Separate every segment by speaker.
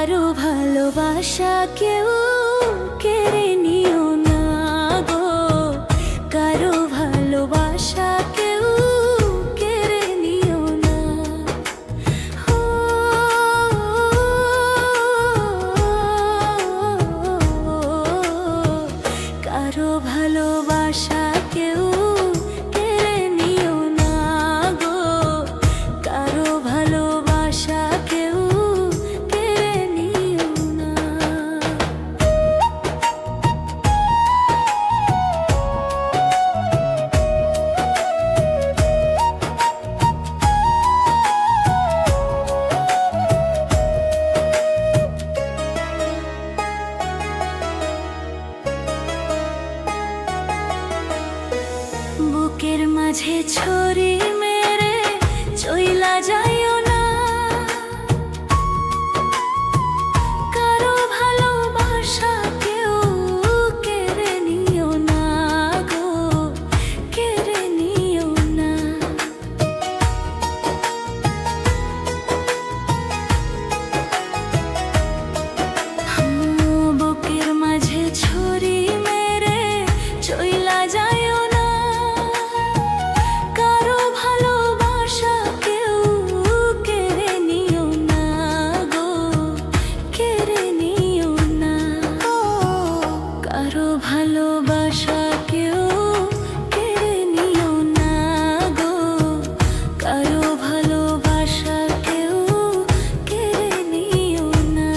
Speaker 1: কারো ভালোবাসা কেউ কেড়ে নিও না গো, কারো ভালোবাসা কেউ কেড়ে নিও না। ও, কারো ভালোবাসা কেউ কেড়ে নিও না গো, কারো ভালোবাসা কেউ কেড়ে নিও না। বুকের মাঝে ছুরি মেরে চইলা যাইও না, কারো ভালোবাসা কেউ কেড়ে নিও না গো, কেড়ে নিও না। বুকের মাঝে ছুরি মেরে চইলা যাইও না, কারো ভালোবাসা কেউ কেড়ে নিও না গো, কেড়ে নিও না। কারো ভালোবাসা কেউ কেড়ে নিও না গো, কারো ভালোবাসা কেউ কেড়ে নিও না।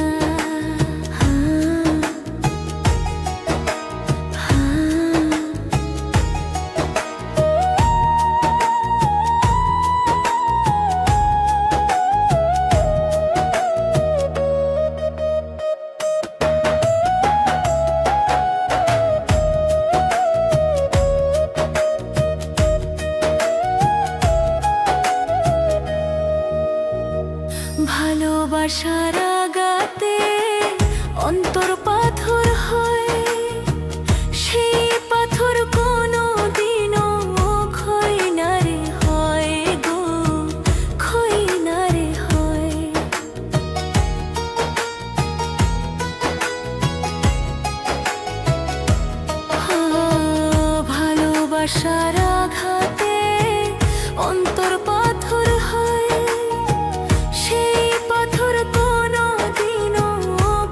Speaker 1: ভালোবাসার আঘাতে অন্তর পাথর হয়, সেই পাথর কোনো দিনও ক্ষয় না রে হয় গো, ক্ষয় না রে হয়। ভালোবাসার আঘাতে অন্তর পাথর হয়, সেই পাথর কোনো দিনও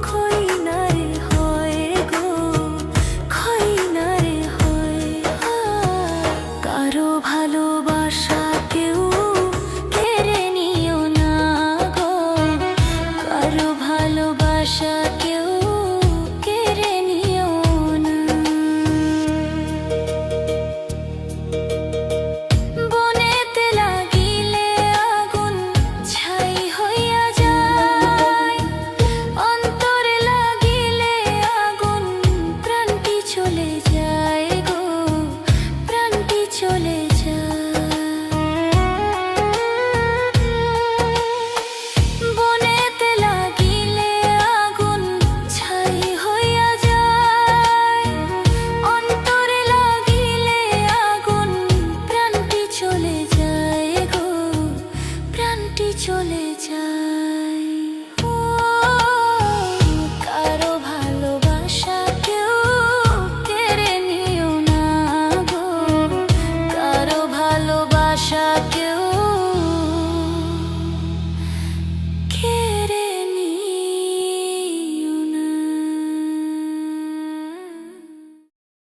Speaker 1: ক্ষয় না রে হয় গো, ক্ষয় না রে হয়। কারো ভালো